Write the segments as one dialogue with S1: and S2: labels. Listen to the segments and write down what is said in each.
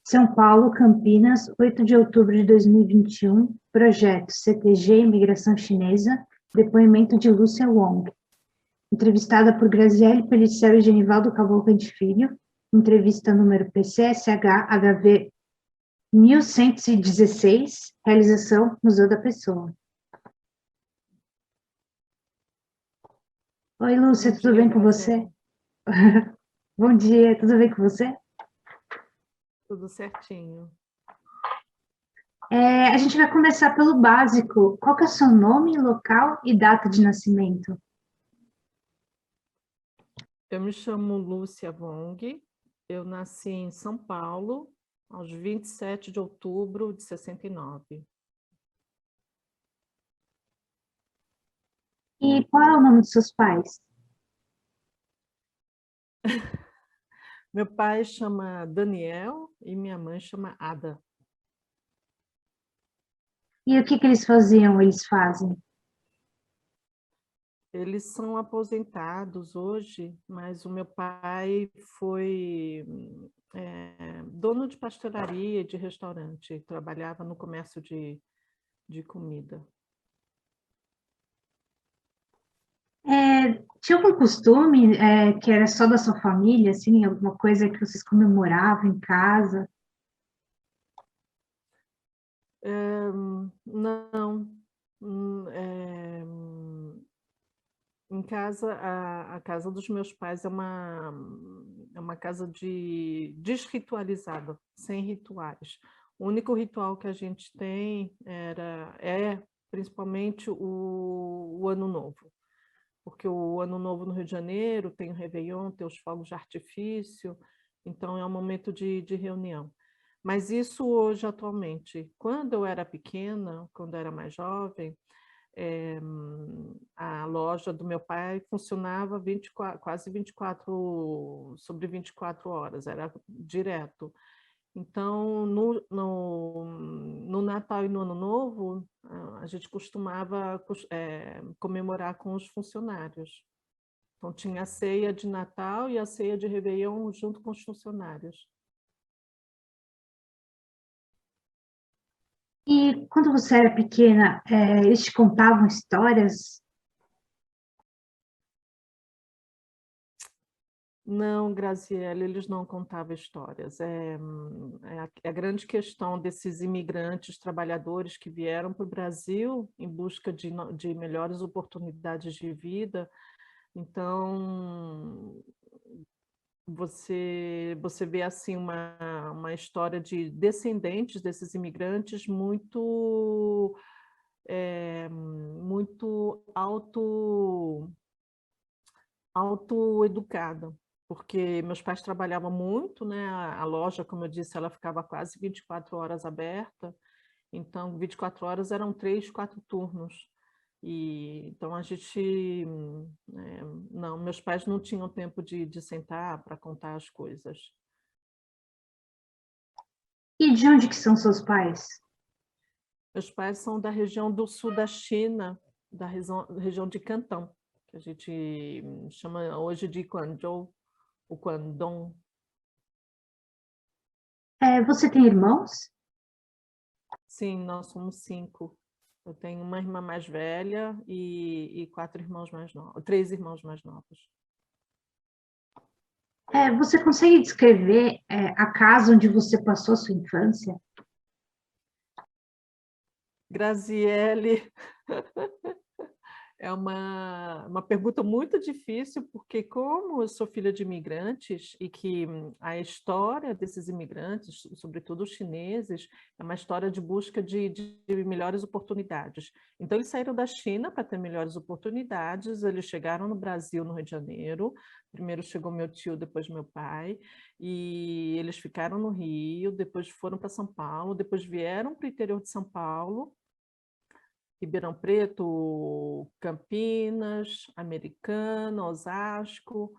S1: São Paulo, Campinas, 8 de outubro de 2021, projeto CTG Imigração Chinesa, depoimento de Lúcia Wong. Entrevistada por Graziele Pellicel e Genivaldo Cavalcante Filho, entrevista número PCSH-HV 1116, realização Museu da Pessoa. Oi, Lúcia, tudo bem com você? Bom dia, tudo bem com você?
S2: Tudo certinho.
S1: A gente vai começar pelo básico. Qual que é o seu nome, local e data de nascimento?
S2: Eu me chamo Lúcia Wong, eu nasci em São Paulo, aos 27 de outubro de 69.
S1: E qual é o nome dos seus pais?
S2: Meu pai chama Daniel e minha mãe chama Ada.
S1: E o que eles faziam, eles fazem?
S2: Eles são aposentados hoje, mas o meu pai foi dono de pastelaria e de restaurante, trabalhava no comércio de comida.
S1: Tinha algum costume que era só da sua família, assim, alguma coisa que vocês comemoravam em casa?
S2: Não. Em casa, a casa dos meus pais é uma casa desritualizada, sem rituais. O único ritual que a gente tem é principalmente o Ano Novo, porque o Ano Novo no Rio de Janeiro tem o Réveillon, tem os fogos de artifício, então é um momento de reunião. Mas isso hoje, atualmente. Quando eu era pequena, quando eu era mais jovem, a loja do meu pai funcionava 24, quase 24 sobre 24 horas, era direto. Então, no Natal e no Ano Novo, a gente costumava comemorar com os funcionários. Então, tinha a ceia de Natal e a ceia de Réveillon junto com os funcionários.
S1: E quando você era pequena, eles te contavam histórias?
S2: Não, Graziele, eles não contavam histórias. É a grande questão desses imigrantes, trabalhadores que vieram para o Brasil em busca de melhores oportunidades de vida. Então, você vê assim uma história de descendentes desses imigrantes muito autoeducada, porque meus pais trabalhavam muito, né? A loja, como eu disse, ela ficava quase 24 horas aberta, então 24 horas eram 3, 4 turnos. E então a gente, não, meus pais não tinham tempo de sentar para contar as coisas.
S1: E de onde que são seus pais?
S2: Meus pais são da região do sul da China, da região de Cantão, que a gente chama hoje de Guangzhou, o Guangdong.
S1: Você tem irmãos?
S2: Sim, nós somos 5. Eu tenho uma irmã mais velha e 4 irmãos mais novos, 3 irmãos mais novos.
S1: Você consegue descrever a casa onde você passou a sua infância?
S2: Graziele, é uma pergunta muito difícil, porque como eu sou filha de imigrantes e que a história desses imigrantes, sobretudo os chineses, é uma história de busca de melhores oportunidades. Então, eles saíram da China para ter melhores oportunidades, eles chegaram no Brasil, no Rio de Janeiro, primeiro chegou meu tio, depois meu pai, e eles ficaram no Rio, depois foram para São Paulo, depois vieram para o interior de São Paulo, Ribeirão Preto, Campinas, Americana, Osasco.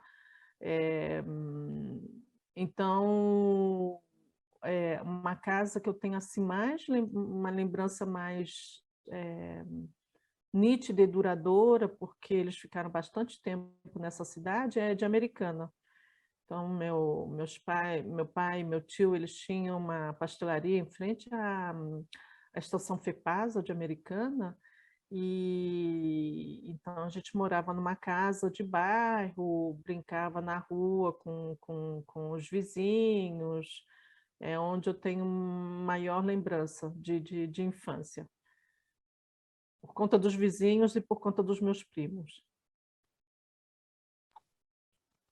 S2: Então, é uma casa que eu tenho assim, uma lembrança mais nítida e duradoura, porque eles ficaram bastante tempo nessa cidade, é de Americana. Então, meu pai e meu tio, eles tinham uma pastelaria em frente à estação FEPASA de Americana, e então a gente morava numa casa de bairro, brincava na rua com os vizinhos, é onde eu tenho maior lembrança de infância, por conta dos vizinhos e por conta dos meus primos.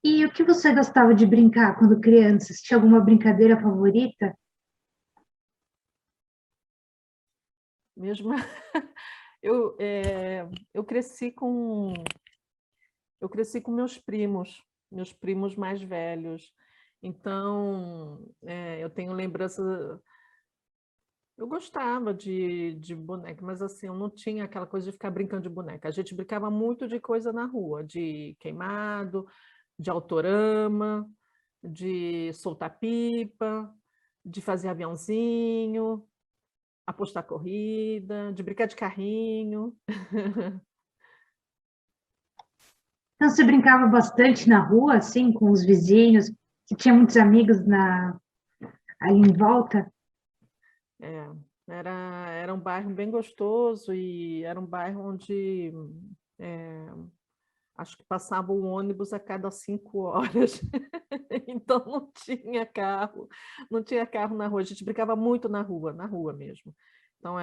S1: E o que você gostava de brincar quando criança? Você tinha alguma brincadeira favorita?
S2: Mesmo eu, eu cresci com meus primos mais velhos. Então, eu tenho lembrança. Eu gostava de boneca, mas assim, eu não tinha aquela coisa de ficar brincando de boneca. A gente brincava muito de coisa na rua, de queimado, de autorama, de soltar pipa, de fazer aviãozinho, apostar corrida, de brincar de carrinho.
S1: Então, você brincava bastante na rua, assim, com os vizinhos? Você tinha muitos amigos ali em volta?
S2: É, era um bairro bem gostoso e era um bairro onde é, acho que passava um ônibus a cada 5 horas. Então não tinha carro na rua. A gente brincava muito na rua mesmo. Então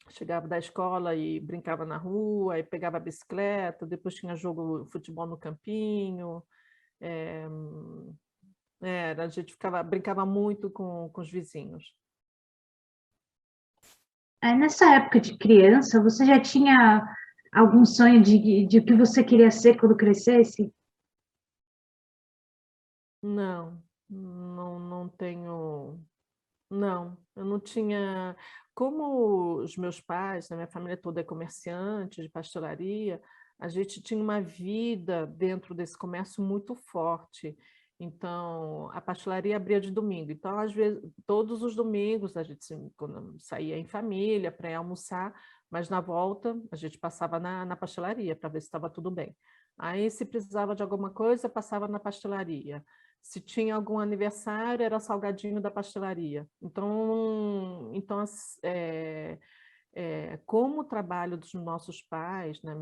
S2: chegava da escola e brincava na rua, aí pegava a bicicleta, depois tinha jogo futebol no campinho. É, a gente brincava muito com os vizinhos.
S1: Nessa época de criança, você já tinha algum sonho de o que você queria ser quando crescesse?
S2: Não, não tenho. Não, eu não tinha. Como os meus pais, né, minha família toda é comerciante de pastelaria, a gente tinha uma vida dentro desse comércio muito forte. Então, a pastelaria abria de domingo. Então, às vezes, todos os domingos, a gente quando saía em família para ir almoçar, mas na volta a gente passava na pastelaria para ver se estava tudo bem. Aí, se precisava de alguma coisa, passava na pastelaria. Se tinha algum aniversário, era salgadinho da pastelaria. Então como o trabalho dos nossos pais, né,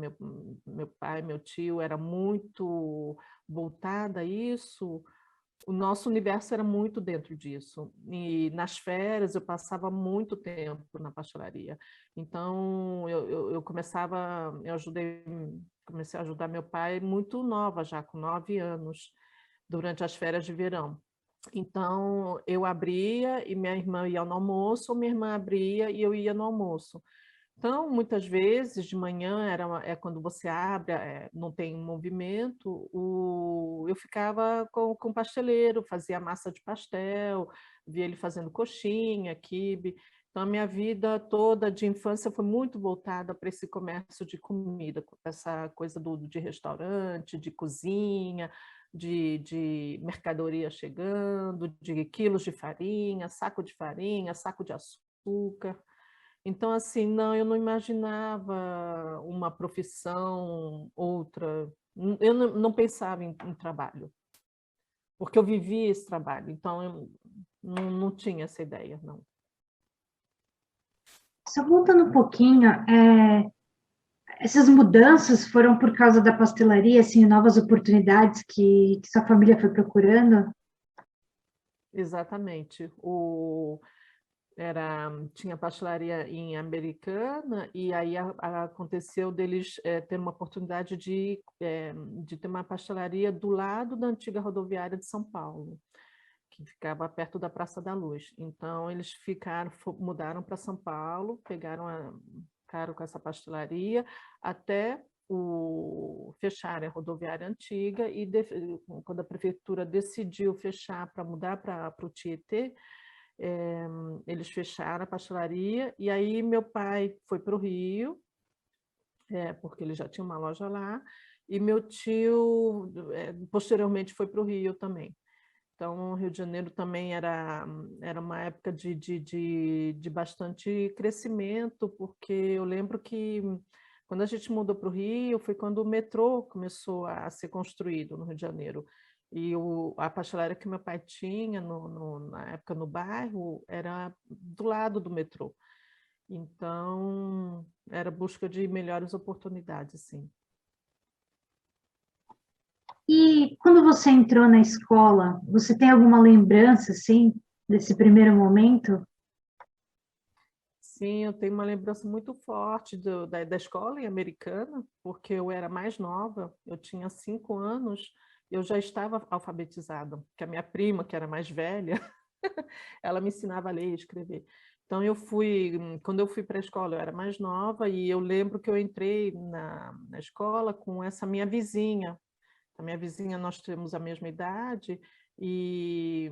S2: meu pai, meu tio, era muito voltado a isso, o nosso universo era muito dentro disso. E nas férias eu passava muito tempo na pastelaria. Então comecei a ajudar meu pai muito nova, já com 9 anos, durante as férias de verão. Então, eu abria e minha irmã ia no almoço, ou minha irmã abria e eu ia no almoço. Então, muitas vezes, de manhã, é quando você abre, não tem movimento, eu ficava com o pasteleiro, fazia massa de pastel, via ele fazendo coxinha, quibe. Então, a minha vida toda de infância foi muito voltada para esse comércio de comida, essa coisa de restaurante, de cozinha, de mercadoria chegando, de quilos de farinha, saco de açúcar. Então, assim, não, eu não imaginava uma profissão, outra. Eu não pensava em trabalho, porque eu vivia esse trabalho, então eu não tinha essa ideia, não.
S1: Só voltando um pouquinho, essas mudanças foram por causa da pastelaria, assim, novas oportunidades que sua família foi procurando?
S2: Exatamente. Tinha pastelaria em Americana, e aí aconteceu deles ter uma oportunidade de ter uma pastelaria do lado da antiga rodoviária de São Paulo, que ficava perto da Praça da Luz. Então, eles mudaram para São Paulo, ficaram com essa pastelaria até fechar a rodoviária antiga, e quando a prefeitura decidiu fechar para mudar para o Tietê, eles fecharam a pastelaria, e aí meu pai foi para o Rio, porque ele já tinha uma loja lá, e meu tio, posteriormente, foi para o Rio também. Então, o Rio de Janeiro também era uma época de bastante crescimento, porque eu lembro que quando a gente mudou para o Rio, foi quando o metrô começou a ser construído no Rio de Janeiro. E a pastelaria que meu pai tinha na época no bairro era do lado do metrô. Então, era busca de melhores oportunidades, sim.
S1: E quando você entrou na escola, você tem alguma lembrança, assim, desse primeiro momento?
S2: Sim, eu tenho uma lembrança muito forte da escola em americana, porque eu era mais nova, eu tinha 5 anos, eu já estava alfabetizada, que a minha prima, que era mais velha, ela me ensinava a ler e escrever. Então, quando eu fui para a escola, eu era mais nova e eu lembro que eu entrei na escola com essa minha vizinha. A minha vizinha, nós temos a mesma idade e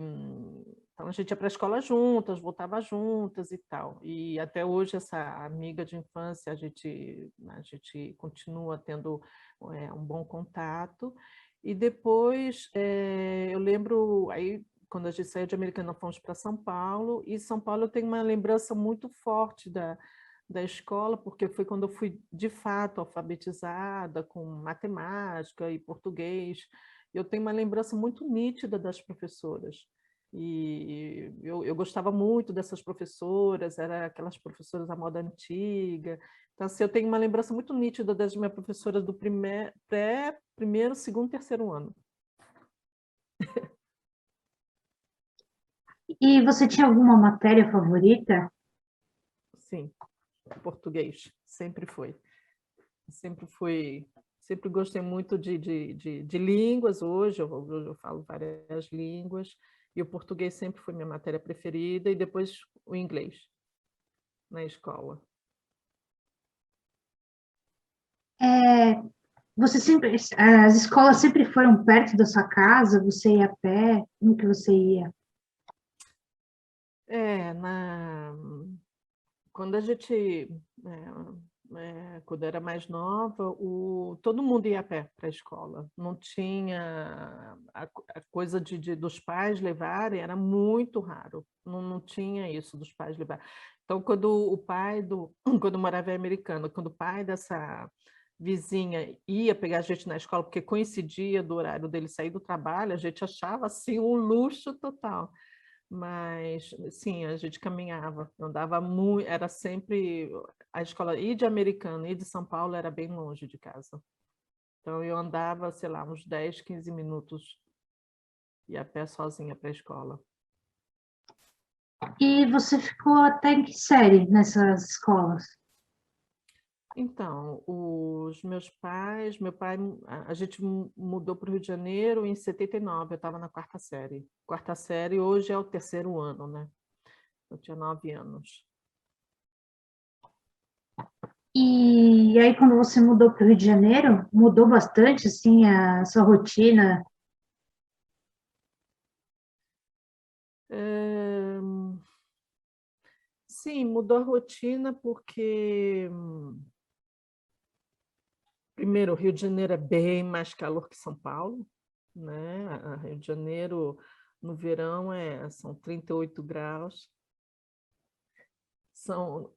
S2: então a gente ia para a escola juntas, voltava juntas e tal. E até hoje essa amiga de infância a gente continua tendo um bom contato. E depois eu lembro aí quando a gente saiu de Americana fomos para São Paulo e São Paulo eu tenho uma lembrança muito forte da escola, porque foi quando eu fui, de fato, alfabetizada com matemática e português. Eu tenho uma lembrança muito nítida das professoras. E eu gostava muito dessas professoras, eram aquelas professoras da moda antiga. Então, assim, eu tenho uma lembrança muito nítida das minhas professoras do primeiro, segundo, terceiro ano.
S1: E você tinha alguma matéria favorita?
S2: Sim, português, sempre foi. Sempre fui, sempre gostei muito de línguas, hoje eu falo várias línguas, e o português sempre foi minha matéria preferida, e depois o inglês na escola.
S1: É, as escolas sempre foram perto da sua casa? Você ia a pé? Como que você ia?
S2: É, quando a gente, quando era mais nova, todo mundo ia a pé para a escola. Não tinha a coisa dos pais levarem, era muito raro. Não tinha isso dos pais levarem. Então, quando eu morava em Americana, quando o pai dessa vizinha ia pegar a gente na escola, porque coincidia do horário dele sair do trabalho, a gente achava assim um luxo total. Mas, sim, a gente caminhava, andava muito, era sempre a escola e de Americana e de São Paulo era bem longe de casa. Então eu andava, sei lá, uns 10, 15 minutos e a pé sozinha para a escola.
S1: E você ficou até em que série nessas escolas?
S2: Então, os meus pais, meu pai, a gente mudou para o Rio de Janeiro em 79, eu estava na quarta série. Quarta série hoje é o terceiro ano, né? Eu tinha 9 anos.
S1: E aí, quando você mudou para o Rio de Janeiro, mudou bastante, assim, a sua rotina?
S2: É, sim, mudou a rotina porque primeiro, o Rio de Janeiro é bem mais calor que São Paulo, né? Rio de Janeiro, no verão, são 38 graus. São,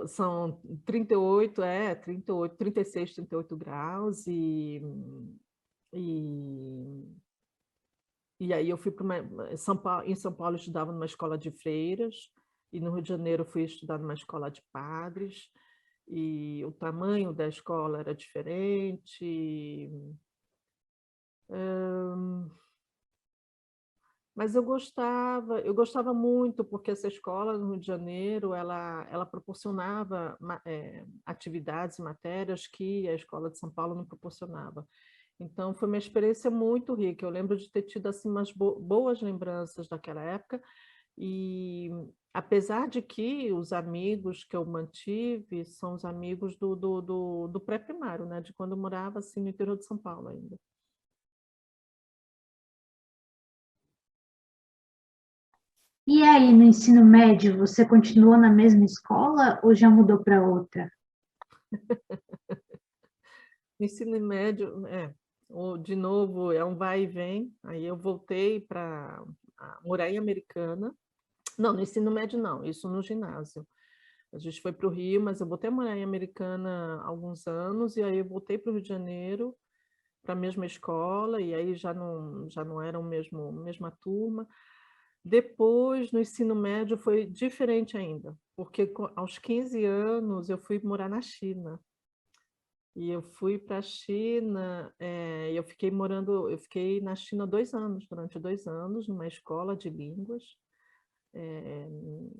S2: são 38, 38, 36, 38 graus. E, e aí eu fui para em São Paulo eu estudava numa escola de freiras, e no Rio de Janeiro eu fui estudar numa escola de padres, e o tamanho da escola era diferente. Mas eu gostava muito, porque essa escola no Rio de Janeiro, ela proporcionava atividades, matérias que a escola de São Paulo não proporcionava. Então, foi uma experiência muito rica. Eu lembro de ter tido assim, umas boas lembranças daquela época, e apesar de que os amigos que eu mantive são os amigos do pré-primário, né? De quando eu morava assim, no interior de São Paulo ainda.
S1: E aí, no ensino médio, você continuou na mesma escola ou já mudou para outra?
S2: Ensino médio, de novo, é um vai e vem. Aí eu voltei para morar em Americana. Não, no ensino médio não, isso no ginásio. A gente foi para o Rio, mas eu voltei a morar em Americana há alguns anos, e aí eu voltei para o Rio de Janeiro, para a mesma escola, e aí já não era mesma turma. Depois, no ensino médio, foi diferente ainda, porque aos 15 anos eu fui morar na China. E eu fui para a China, eu fiquei na China 2 anos, durante 2 anos, numa escola de línguas.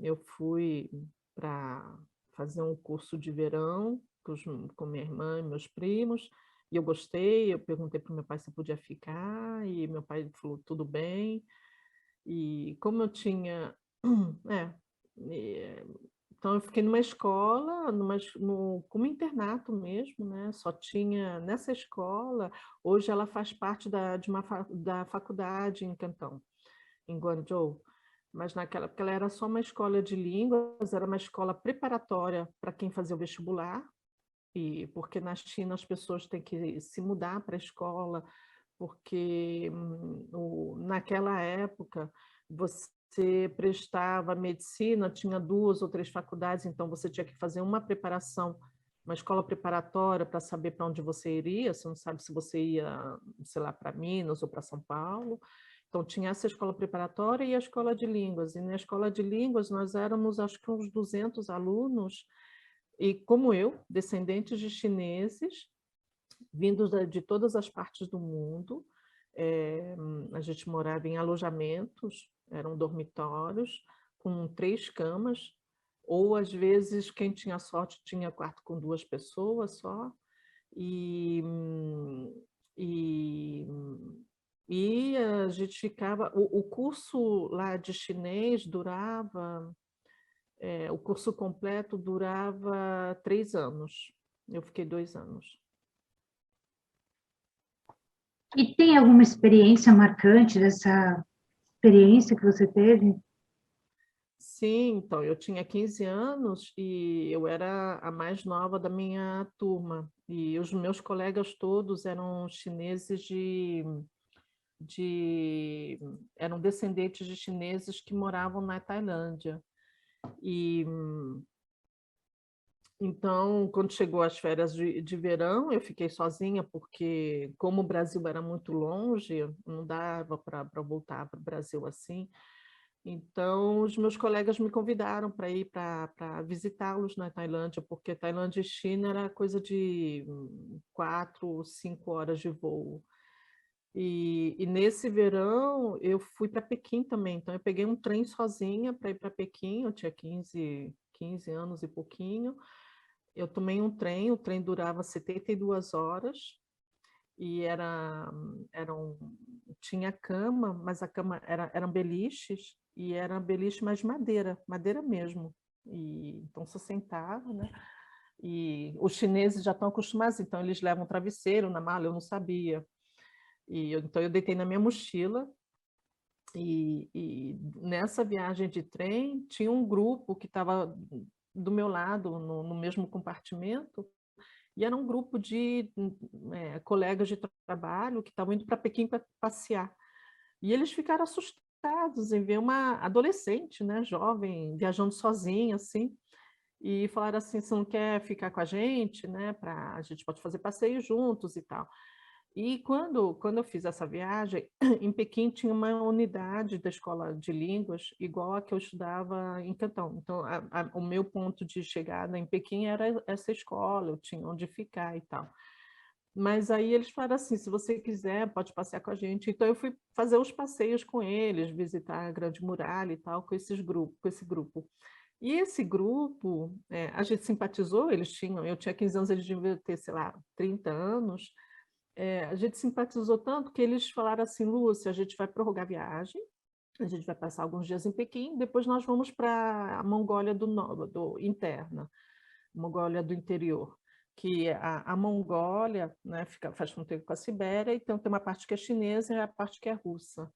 S2: Eu fui para fazer um curso de verão com minha irmã e meus primos, e eu gostei, eu perguntei para o meu pai se eu podia ficar, e meu pai falou: "Tudo bem". E como eu tinha é, eh, então eu fiquei numa escola, como internato mesmo, né, só tinha nessa escola, hoje ela faz parte da faculdade em Cantão, em Guangzhou, mas naquela época ela era só uma escola de línguas, era uma escola preparatória para quem fazia o vestibular, e porque na China as pessoas têm que se mudar para a escola, porque naquela época você prestava medicina, tinha 2 ou 3 faculdades, então você tinha que fazer uma preparação, uma escola preparatória para saber para onde você iria, você não sabe se você ia, sei lá, para Minas ou para São Paulo. Então tinha essa escola preparatória e a escola de línguas, e na escola de línguas nós éramos acho que uns 200 alunos, e como eu, descendentes de chineses, vindos de todas as partes do mundo. A gente morava em alojamentos, eram dormitórios, com 3 camas, ou às vezes quem tinha sorte tinha quarto com 2 pessoas só, e, e, e a gente ficava... O curso lá de chinês durava, o curso completo durava 3 anos, eu fiquei 2 anos.
S1: E tem alguma experiência marcante dessa experiência que você teve?
S2: Sim, então, eu tinha 15 anos e eu era a mais nova da minha turma. E os meus colegas todos eram chineses de eram descendentes de chineses que moravam na Tailândia. E então, quando chegou as férias de verão, eu fiquei sozinha, porque como o Brasil era muito longe, não dava para voltar para o Brasil assim. Então, os meus colegas me convidaram para ir para visitá-los na Tailândia, porque Tailândia e China era coisa de 4, 5 horas de voo. E nesse verão eu fui para Pequim também, então eu peguei um trem sozinha para ir para Pequim, eu tinha 15 anos e pouquinho. Eu tomei um trem, o trem durava 72 horas, e tinha cama, mas a cama eram beliches, e era beliche mais madeira, madeira mesmo. E então você sentava, né? E os chineses já estão acostumados, então eles levam travesseiro na mala, eu não sabia. Então eu deitei na minha mochila, e nessa viagem de trem tinha um grupo que estava do meu lado, no mesmo compartimento, e era um grupo de colegas de trabalho que estavam indo para Pequim para passear. E eles ficaram assustados em ver uma adolescente, né, jovem, viajando sozinha, assim, e falaram assim: "Você não quer ficar com a gente, né? A gente pode fazer passeio juntos e tal". E quando eu fiz essa viagem, em Pequim tinha uma unidade da escola de línguas igual a que eu estudava em Cantão. Então, o meu ponto de chegada em Pequim era essa escola, eu tinha onde ficar e tal. Mas aí eles falaram assim: "Se você quiser, pode passear com a gente". Então eu fui fazer os passeios com eles, visitar a Grande Muralha e tal, com esse grupo. E esse grupo, a gente simpatizou, eu tinha 15 anos, eles deviam ter, sei lá, 30 anos. A gente simpatizou tanto que eles falaram assim: "Lúcia, a gente vai prorrogar a viagem, a gente vai passar alguns dias em Pequim, depois nós vamos para a Mongólia interna, Mongólia do interior, que a Mongólia, né, faz fronteira com a Sibéria, então tem uma parte que é chinesa e a parte que é russa".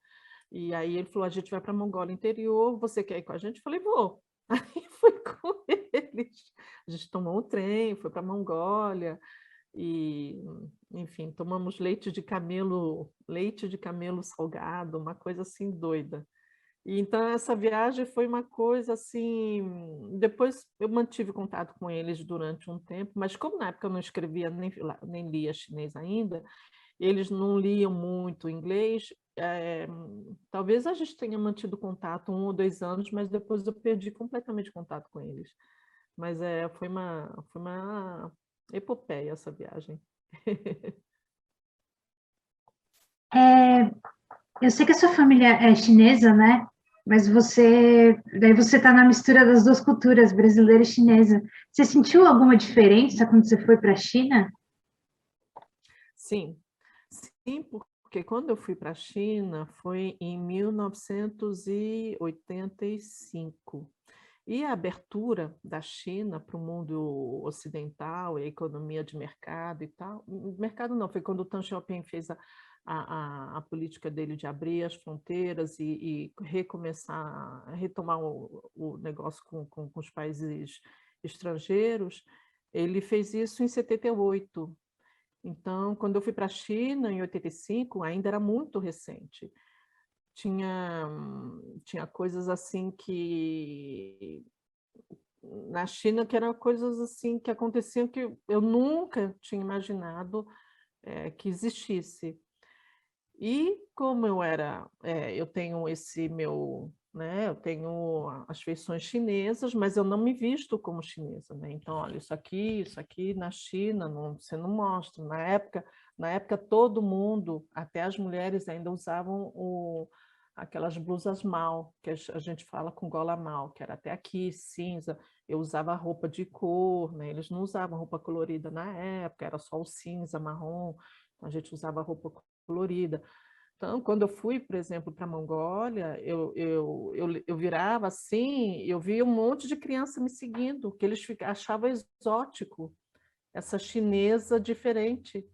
S2: E aí ele falou: "A gente vai para a Mongólia interior, você quer ir com a gente?" Eu falei: "Vou". Aí fui com eles. A gente tomou um trem, foi para a Mongólia, e, enfim, tomamos leite de camelo salgado, uma coisa assim doida. E então essa viagem foi uma coisa assim, depois eu mantive contato com eles durante um tempo, mas como na época eu não escrevia nem lia chinês ainda, eles não liam muito inglês. Talvez a gente tenha mantido contato 1 ou 2 anos, mas depois eu perdi completamente contato com eles. Mas foi uma epopeia essa viagem.
S1: É, eu sei que a sua família é chinesa, né? Mas daí você está na mistura das duas culturas, brasileira e chinesa. Você sentiu alguma diferença quando você foi para a China?
S2: Sim, sim, porque quando eu fui para a China foi em 1985. E a abertura da China para o mundo ocidental, a economia de mercado e tal, mercado não, foi quando o Deng Xiaoping fez a política dele de abrir as fronteiras e recomeçar, retomar o negócio com os países estrangeiros, ele fez isso em 78. Então, quando eu fui para a China, em 85, ainda era muito recente. Tinha coisas assim que na China que eram coisas assim que aconteciam que eu nunca tinha imaginado que existisse. E como eu tenho esse meu, né, eu tenho as feições chinesas, mas eu não me visto como chinesa, né? Então, olha, isso aqui na China você não mostra. Na época todo mundo, até as mulheres ainda usavam aquelas blusas mal, que a gente fala com gola mal, que era até aqui, cinza. Eu usava roupa de cor, né? Eles não usavam roupa colorida na época, era só o cinza, marrom. Então, a gente usava roupa colorida. Então, quando eu fui, por exemplo, para a Mongólia, eu virava assim, eu via um monte de criança me seguindo, que eles achavam exótico, essa chinesa diferente.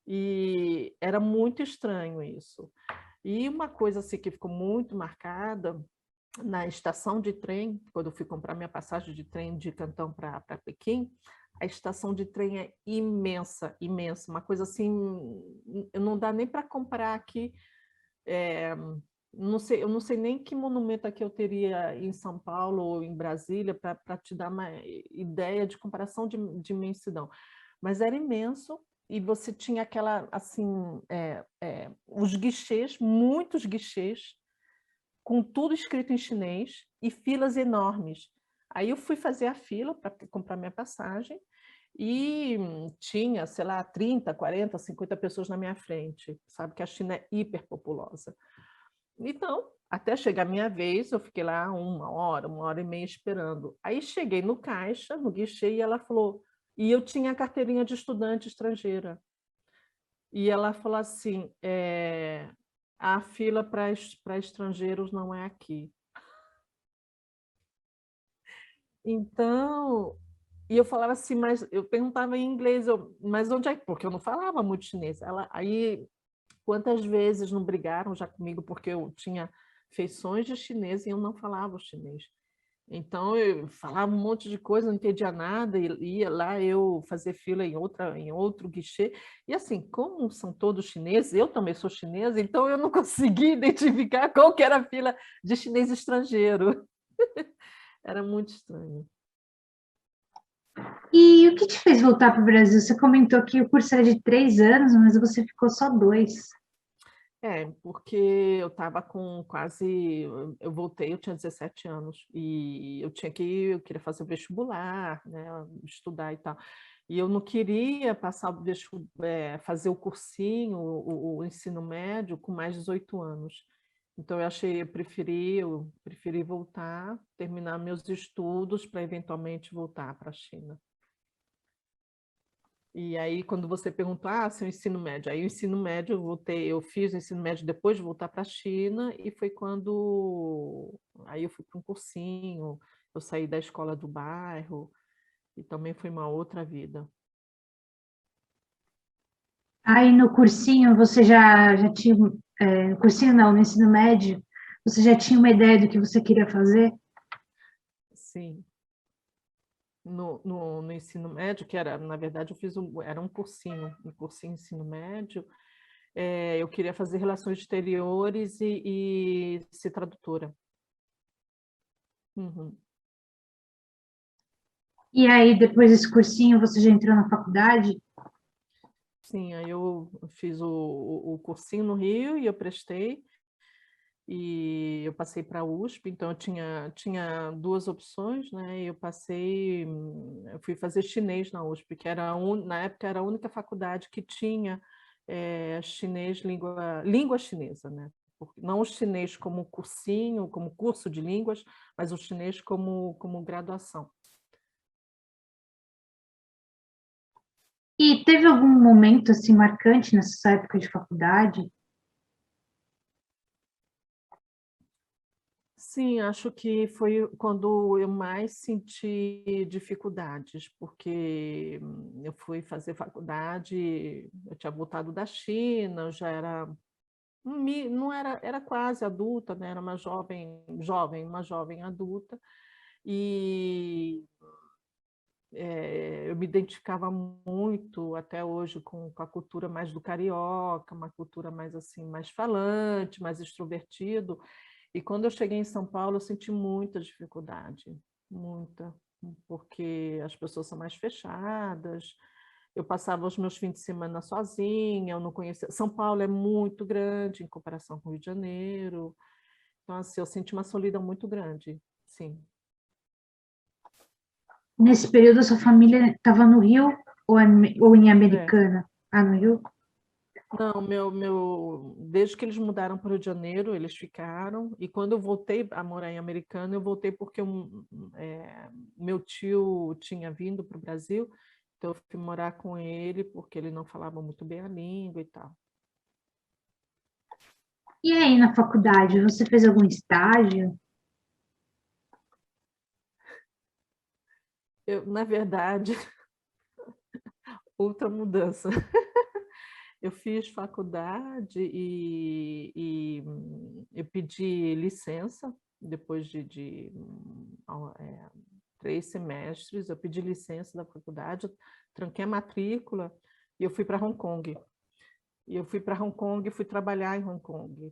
S2: E era muito estranho isso. E uma coisa assim que ficou muito marcada, na estação de trem, quando eu fui comprar minha passagem de trem de Cantão para Pequim, a estação de trem é imensa, imensa, uma coisa assim, não dá nem para comparar aqui. Não sei, eu não sei nem que monumento aqui eu teria em São Paulo ou em Brasília para te dar uma ideia de comparação de imensidão. Mas era imenso e você tinha aquela, assim, os guichês, muitos guichês, com tudo escrito em chinês e filas enormes. Aí eu fui fazer a fila para comprar minha passagem e tinha, sei lá, 30, 40, 50 pessoas na minha frente. Sabe que a China é hiperpopulosa. Então, até chegar a minha vez, eu fiquei lá 1 hora e meia esperando. Aí cheguei no caixa, no guichê, e ela falou... E eu tinha a carteirinha de estudante estrangeira. E ela falou assim, a fila para estrangeiros não é aqui. Então, e eu falava assim, mas eu perguntava em inglês, mas onde é? Porque eu não falava muito chinês. Aí, quantas vezes não brigaram já comigo porque eu tinha feições de chinês e eu não falava o chinês. Então, eu falava um monte de coisa, não entendia nada, e ia lá eu fazer fila em outro guichê. E assim, como são todos chineses, eu também sou chinesa, então eu não conseguia identificar qual que era a fila de chinês estrangeiro. Era muito estranho.
S1: E o que te fez voltar para o Brasil? Você comentou que o curso era de 3 anos, mas você ficou só 2.
S2: Porque eu estava com quase... Eu voltei, eu tinha 17 anos, e eu queria fazer o vestibular, né, estudar e tal. E eu não queria passar fazer o cursinho, o ensino médio, com mais de 18 anos. Então, eu preferi voltar, terminar meus estudos para eventualmente voltar para a China. E aí, quando você perguntou, seu ensino médio, aí o ensino médio eu fiz o ensino médio depois de voltar para a China, e foi quando aí eu fui para um cursinho, eu saí da escola do bairro, e também foi uma outra vida.
S1: Aí no cursinho você já tinha, no cursinho não, no ensino médio, você já tinha uma ideia do que você queria fazer?
S2: Sim, no ensino médio, que era, na verdade, era um cursinho ensino médio, eu queria fazer relações exteriores e ser tradutora. Uhum.
S1: E aí depois desse cursinho você já entrou na faculdade?
S2: Sim, aí eu fiz o cursinho no Rio e eu prestei, e eu passei para a USP, então eu tinha duas opções, né? Eu passei, eu fui fazer chinês na USP, que era na época era a única faculdade que tinha chinês, língua chinesa, né? Não o chinês como cursinho, como curso de línguas, mas o chinês como graduação.
S1: E teve algum momento assim marcante nessa época de faculdade?
S2: Sim, acho que foi quando eu mais senti dificuldades, porque eu fui fazer faculdade, eu tinha voltado da China, eu já era, não era, era quase adulta, né? Era uma uma jovem adulta, e eu me identificava muito até hoje com a cultura mais do carioca, uma cultura mais assim, mais falante, mais extrovertido. E quando eu cheguei em São Paulo, eu senti muita dificuldade, muita, porque as pessoas são mais fechadas. Eu passava os meus fins de semana sozinha, eu não conhecia. São Paulo é muito grande em comparação com o Rio de Janeiro. Então, assim, eu senti uma solidão muito grande, sim.
S1: Nesse período, a sua família estava no Rio ou em
S2: É.
S1: Americana? Ah, no Rio?
S2: Não, desde que eles mudaram para o Rio de Janeiro, eles ficaram. E quando eu voltei a morar em Americana, eu voltei porque meu tio tinha vindo para o Brasil, então eu fui morar com ele porque ele não falava muito bem a língua e tal.
S1: E aí, na faculdade, você fez algum estágio?
S2: Na verdade, outra mudança. Eu fiz faculdade e eu pedi licença depois de 3 semestres. Eu pedi licença da faculdade, tranquei a matrícula e eu fui para Hong Kong. E eu fui para Hong Kong e fui trabalhar em Hong Kong.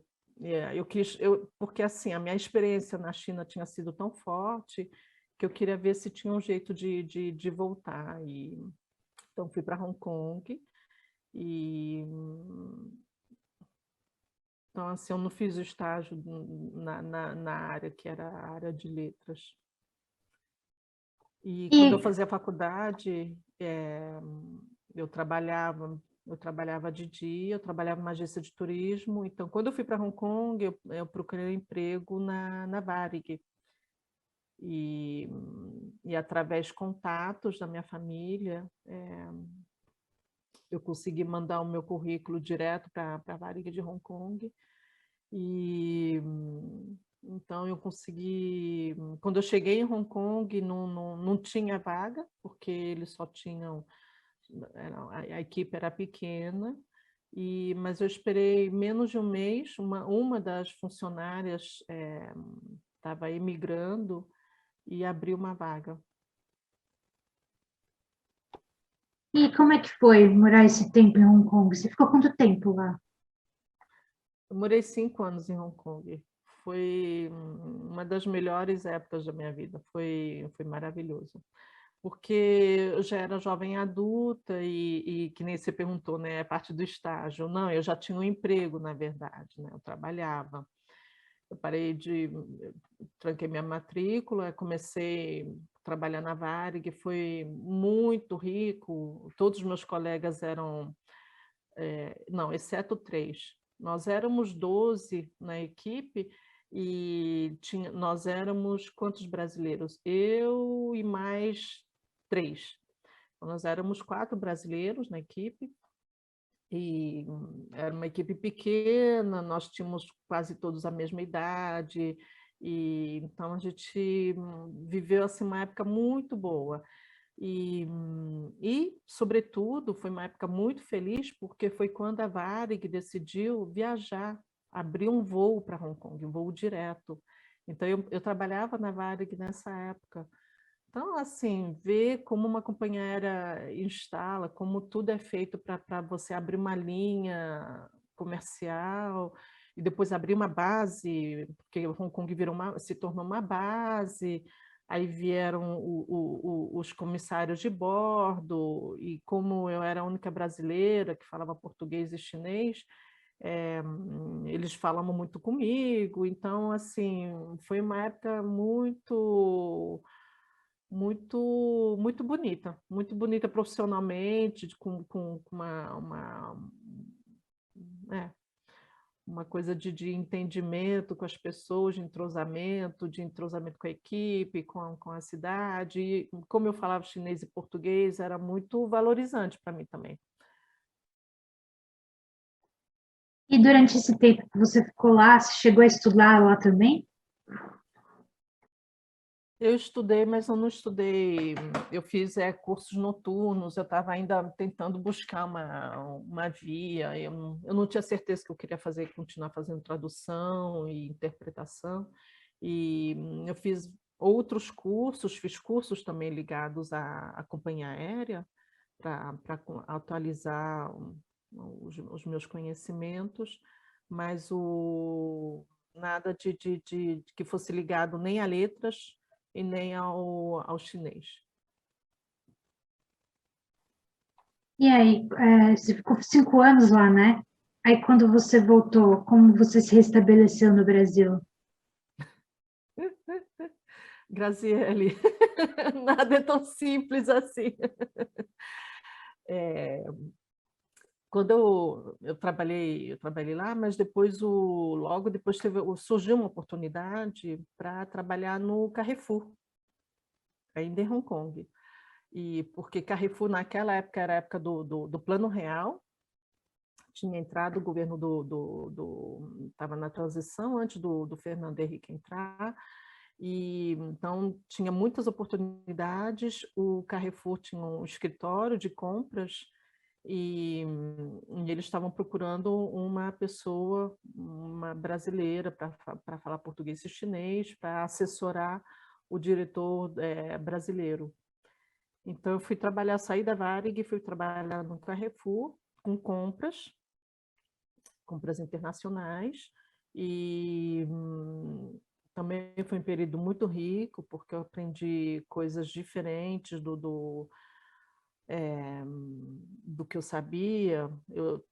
S2: Porque assim, a minha experiência na China tinha sido tão forte que eu queria ver se tinha um jeito de voltar. Então, fui para Hong Kong e então, assim, eu não fiz o estágio na área que era a área de letras. E quando eu
S1: E,
S2: fazia faculdade, eu trabalhava de dia, eu trabalhava numa agência de turismo. Então, quando eu fui para Hong Kong, eu procurei um emprego na Varig. E através de contatos da minha família, eu consegui mandar o meu currículo direto para a Varig de Hong Kong. E então eu consegui. Quando eu cheguei em Hong Kong, não tinha vaga, porque eles só tinham. A equipe era pequena, mas eu esperei menos de um mês. Uma das funcionárias estava emigrando e abriu uma vaga.
S1: e como é que foi morar esse tempo em Hong Kong? Você ficou quanto tempo lá?
S2: Eu morei 5 anos em Hong Kong. Foi uma das melhores épocas da minha vida. Foi maravilhoso. Porque eu já era jovem adulta e que nem você perguntou, né, a parte do estágio. Não, eu já tinha um emprego, na verdade, né? Eu trabalhava. Eu tranquei minha matrícula, comecei a trabalhar na Varig, foi muito rico. Todos os meus colegas eram, não, exceto 3. Nós éramos 12 na equipe e nós éramos quantos brasileiros? Eu e mais 3. Então, nós éramos 4 brasileiros na equipe e era uma equipe pequena, nós tínhamos quase todos a mesma idade, e então a gente viveu assim, uma época muito boa. Sobretudo, foi uma época muito feliz, porque foi quando a Varig decidiu viajar, abrir um voo para Hong Kong, um voo direto. Então, eu trabalhava na Varig nessa época. Então, assim, ver como uma companhia aérea instala, como tudo é feito para você abrir uma linha comercial e depois abrir uma base, porque Hong Kong se tornou uma base, Aí vieram os comissários de bordo, e como eu era a única brasileira que falava português e chinês, eles falavam muito comigo, então, assim, foi uma época muito bonita profissionalmente, com é, uma coisa de entendimento com as pessoas, de entrosamento com a equipe, com a cidade. E, como eu falava chinês e português, era muito valorizante para mim também.
S1: E durante esse tempo que você ficou lá, você chegou a estudar lá também?
S2: Eu estudei, mas eu não estudei. Eu fiz cursos noturnos, eu estava ainda tentando buscar uma via. Eu não tinha certeza que eu queria continuar fazendo tradução e interpretação. E eu fiz outros cursos, fiz cursos também ligados à companhia aérea, para atualizar os meus conhecimentos, mas nada de que fosse ligado nem a letras e nem ao chinês.
S1: E aí, você ficou 5 anos lá, né? Aí, quando você voltou, como você se restabeleceu no Brasil?
S2: Graziele, nada é tão simples assim. É, quando eu trabalhei lá, mas depois logo depois surgiu uma oportunidade para trabalhar no Carrefour, ainda em Hong Kong. E porque Carrefour naquela época era a época do Plano Real, tinha entrado o governo estava na transição antes do Fernando Henrique entrar, e então tinha muitas oportunidades. O Carrefour tinha um escritório de compras e eles estavam procurando uma pessoa, uma brasileira, para falar português e chinês, para assessorar o diretor brasileiro. Então, eu fui trabalhar, saí da Varig, fui trabalhar no Carrefour com compras internacionais, e também foi um período muito rico, porque eu aprendi coisas diferentes do que eu sabia. Eu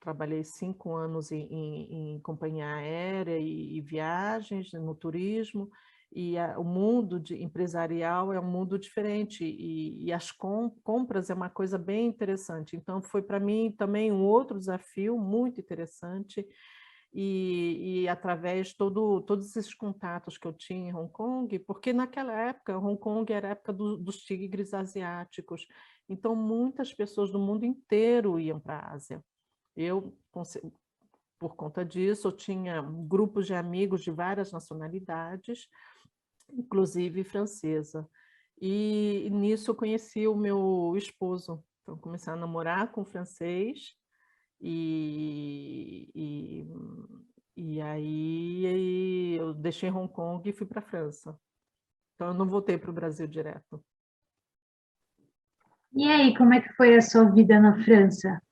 S2: trabalhei 5 anos em companhia aérea e viagens, no turismo, e o mundo empresarial é um mundo diferente, e as compras é uma coisa bem interessante. Então, foi para mim também um outro desafio muito interessante, e através todos esses contatos que eu tinha em Hong Kong, porque naquela época, Hong Kong era a época dos tigres asiáticos, então muitas pessoas do mundo inteiro iam para a Ásia. Eu, por conta disso, eu tinha grupos de amigos de várias nacionalidades, inclusive francesa. E nisso eu conheci o meu esposo. Então, comecei a namorar com francês, e, e, e aí eu deixei Hong Kong e fui para a França. Então, eu não voltei para o Brasil direto.
S1: E aí, como é que foi a sua vida na França?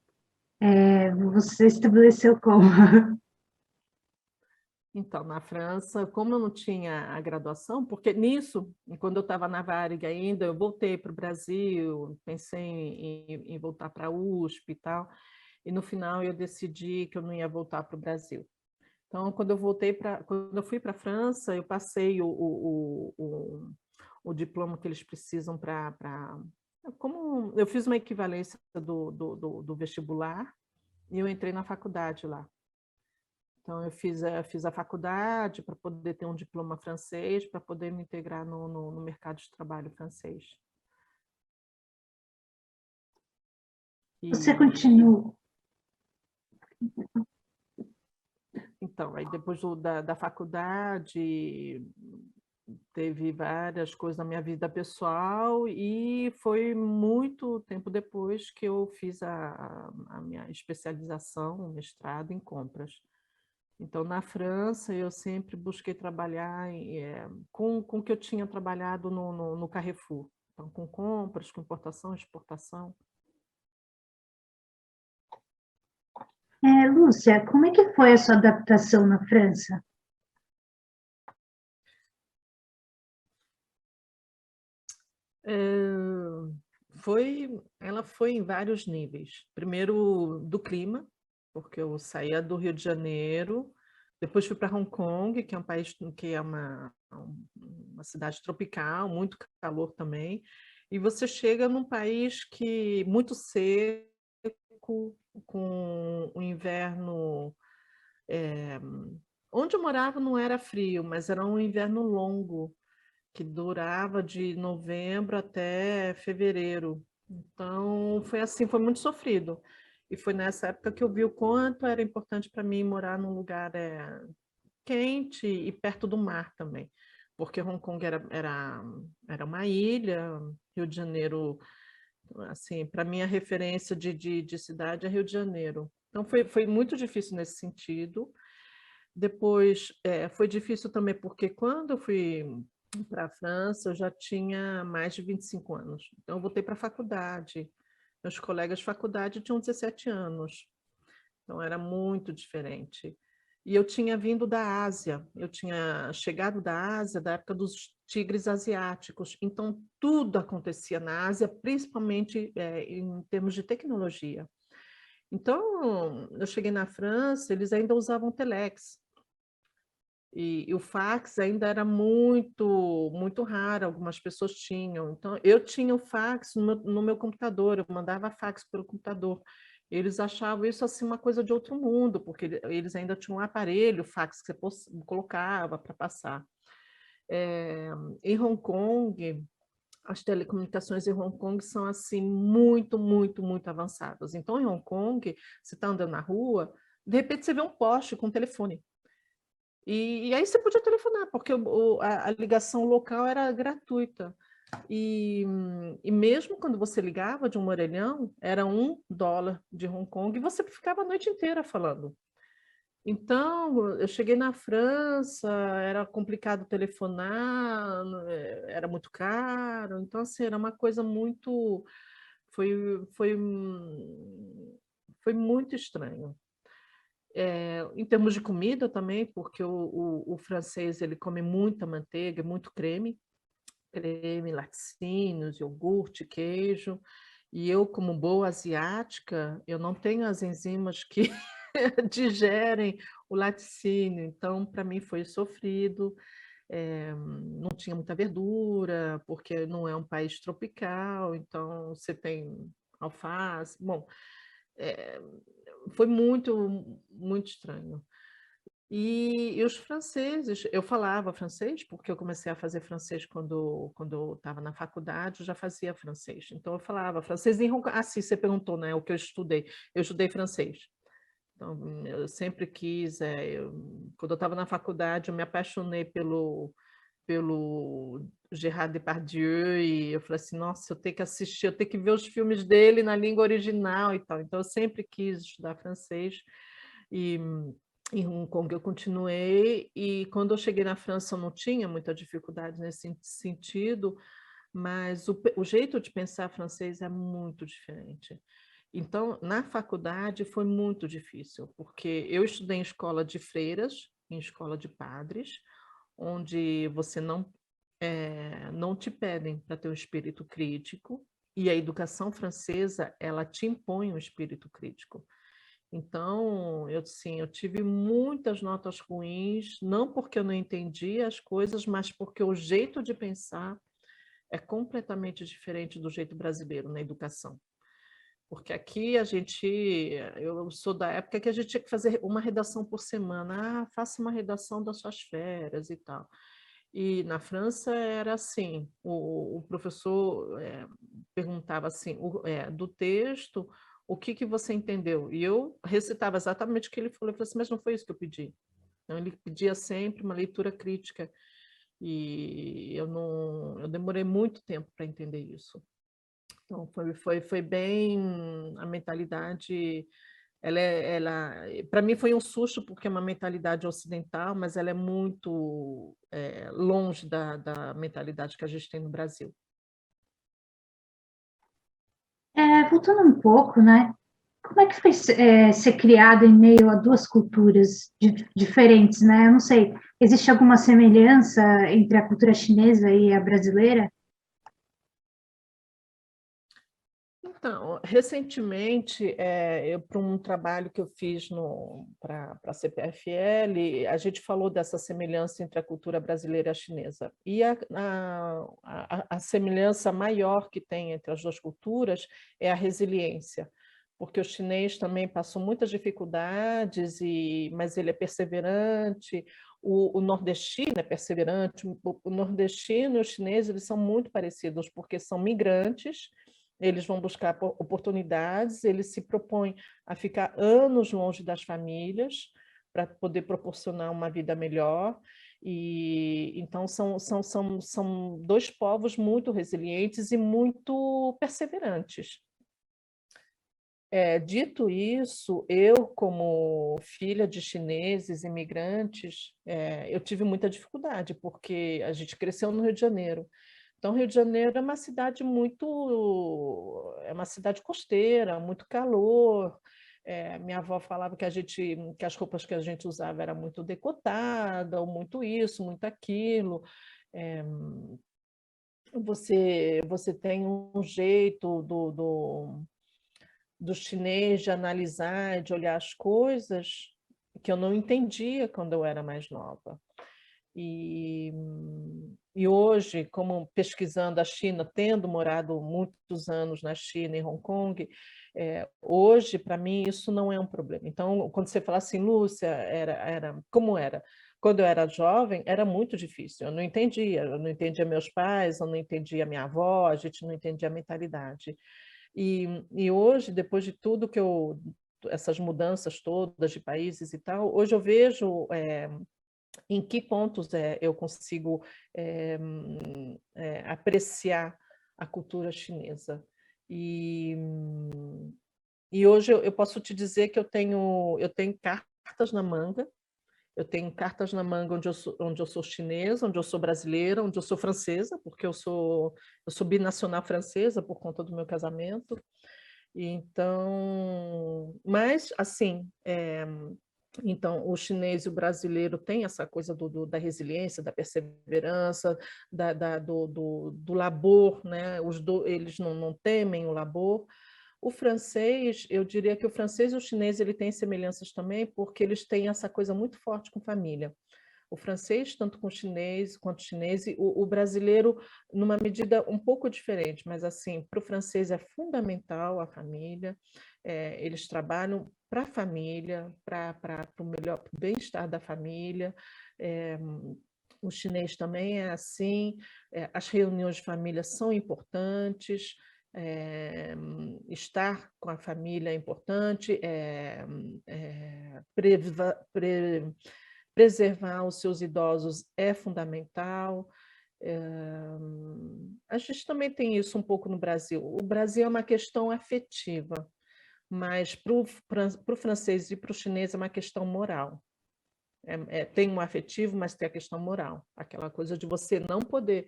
S1: Você estabeleceu como?
S2: Então, na França, como eu não tinha a graduação, porque nisso, quando eu estava na Varig ainda, eu voltei para o Brasil, pensei em voltar para a USP e tal, e no final eu decidi que eu não ia voltar para o Brasil. Então, quando eu fui para a França, eu passei o diploma que eles precisam como eu fiz uma equivalência do vestibular, e eu entrei na faculdade lá. Então, eu fiz a faculdade para poder ter um diploma francês, para poder me integrar no mercado de trabalho francês.
S1: Você
S2: E,
S1: continua.
S2: então, aí depois da faculdade, teve várias coisas na minha vida pessoal, e foi muito tempo depois que eu fiz a minha especialização, o mestrado em compras. Então, na França, eu sempre busquei trabalhar com o que eu tinha trabalhado no Carrefour. Então, com compras, com importação, exportação.
S1: Lúcia, como é que foi a sua adaptação na França?
S2: Ela foi em vários níveis. Primeiro, do clima, porque eu saía do Rio de Janeiro, depois fui para Hong Kong, que é um país que é uma cidade tropical, muito calor também, e você chega num país que muito seco, com o inverno. Onde eu morava não era frio, mas era um inverno longo, que durava de novembro até fevereiro. Então, foi assim, foi muito sofrido. E foi nessa época que eu vi o quanto era importante para mim morar num lugar quente e perto do mar também. Porque Hong Kong era uma ilha, Rio de Janeiro, assim, para mim a referência de cidade é Rio de Janeiro. Então, foi muito difícil nesse sentido. Depois, foi difícil também porque quando eu fui para a França, eu já tinha mais de 25 anos. Então, eu voltei para a faculdade. Meus colegas de faculdade tinham 17 anos. Então, era muito diferente. E eu tinha vindo da Ásia. Eu tinha chegado da Ásia, da época dos tigres asiáticos. Então, tudo acontecia na Ásia, principalmente em termos de tecnologia. Então, eu cheguei na França, eles ainda usavam telex. E o fax ainda era muito raro, algumas pessoas tinham. Então, eu tinha o fax no meu computador, eu mandava fax pelo computador. Eles achavam isso assim uma coisa de outro mundo, porque eles ainda tinham um aparelho, fax que você colocava para passar. Em Hong Kong, as telecomunicações em Hong Kong são assim muito avançadas. Então, em Hong Kong, você está andando na rua, de repente você vê um poste com telefone. E aí você podia telefonar, porque a ligação local era gratuita. E mesmo quando você ligava de um orelhão, era $1 de Hong Kong e você ficava a noite inteira falando. Então, eu cheguei na França, era complicado telefonar, era muito caro. Então, assim, era uma coisa muito... Foi muito estranho. Em termos de comida também, porque o francês ele come muita manteiga, muito creme, laticínios, iogurte, queijo, e eu, como boa asiática, eu não tenho as enzimas que digerem o laticínio, então para mim foi sofrido. Não tinha muita verdura, porque não é um país tropical, então você tem alface, bom, é, foi muito estranho. E os franceses, eu falava francês, porque eu comecei a fazer francês quando eu estava na faculdade, eu já fazia francês. Então, eu falava francês em Hong Kong. Ah, sim, você perguntou, né, o que eu estudei. Eu estudei francês. Então, eu sempre quis, quando eu estava na faculdade, eu me apaixonei pelo Gérard Depardieu, e eu falei assim, nossa, eu tenho que assistir, eu tenho que ver os filmes dele na língua original e tal. Então, eu sempre quis estudar francês, e em Hong Kong eu continuei, e quando eu cheguei na França eu não tinha muita dificuldade nesse sentido, mas o jeito de pensar francês é muito diferente. Então, na faculdade foi muito difícil, porque eu estudei em escola de freiras, em escola de padres, onde você não te pedem para ter um espírito crítico, e a educação francesa, ela te impõe um espírito crítico. Então, eu tive muitas notas ruins, não porque eu não entendia as coisas, mas porque o jeito de pensar é completamente diferente do jeito brasileiro na educação. Porque aqui eu sou da época que a gente tinha que fazer uma redação por semana. Ah, faça uma redação das suas férias e tal. E na França era assim, o professor perguntava assim, do texto, o que você entendeu? E eu recitava exatamente o que ele falou. Eu falei assim, mas não foi isso que eu pedi. Então, ele pedia sempre uma leitura crítica. E eu demorei muito tempo para entender isso. Então, foi bem a mentalidade. Para mim foi um susto, porque é uma mentalidade ocidental, mas ela é muito longe da mentalidade que a gente tem no Brasil.
S1: Voltando um pouco, né? Como é que foi ser criado em meio a duas culturas diferentes, né? Eu não sei, existe alguma semelhança entre a cultura chinesa e a brasileira?
S2: Então, recentemente, para um trabalho que eu fiz para a CPFL, a gente falou dessa semelhança entre a cultura brasileira e a chinesa. E a semelhança maior que tem entre as duas culturas é a resiliência, porque o chinês também passou muitas dificuldades, mas ele é perseverante. O nordestino é perseverante. O nordestino e o chinês, eles são muito parecidos, porque são migrantes. Eles vão buscar oportunidades, eles se propõem a ficar anos longe das famílias para poder proporcionar uma vida melhor. E então são dois povos muito resilientes e muito perseverantes. Dito isso, eu, como filha de chineses imigrantes, eu tive muita dificuldade, porque a gente cresceu no Rio de Janeiro. Então, Rio de Janeiro é uma cidade costeira, muito calor. Minha avó falava que as roupas que a gente usava era muito decotada, ou muito isso, muito aquilo. É, você tem um jeito do chinês de analisar, de olhar as coisas, que eu não entendia quando eu era mais nova. E, e hoje, como pesquisando a China, tendo morado muitos anos na China, em Hong Kong, hoje, para mim, isso não é um problema. Então, quando você fala assim, Lúcia, como era? Quando eu era jovem, era muito difícil. Eu não entendia meus pais, eu não entendia minha avó, a gente não entendia a mentalidade. E hoje, depois de tudo essas mudanças todas de países e tal, hoje eu vejo em que pontos eu consigo apreciar a cultura chinesa. E, e hoje eu posso te dizer que eu tenho cartas na manga. Eu tenho cartas na manga onde eu sou chinesa, onde eu sou brasileira, onde eu sou francesa, porque eu sou binacional francesa por conta do meu casamento. Então, mas assim, então, o chinês e o brasileiro têm essa coisa da resiliência, da perseverança, do labor, né? Eles não temem o labor. O francês, eu diria que o francês e o chinês ele têm semelhanças também, porque eles têm essa coisa muito forte com família. O francês, tanto com o chinês quanto o chinês, e o brasileiro, numa medida um pouco diferente, mas assim, para o francês é fundamental a família, eles trabalham para a família, para o melhor bem-estar da família. O chinês também é assim, as reuniões de família são importantes, estar com a família é importante, preservar os seus idosos é fundamental. A gente também tem isso um pouco no Brasil. O Brasil é uma questão afetiva, mas para o francês e para o chinês é uma questão moral. Tem um afetivo, mas tem a questão moral. Aquela coisa de você não poder...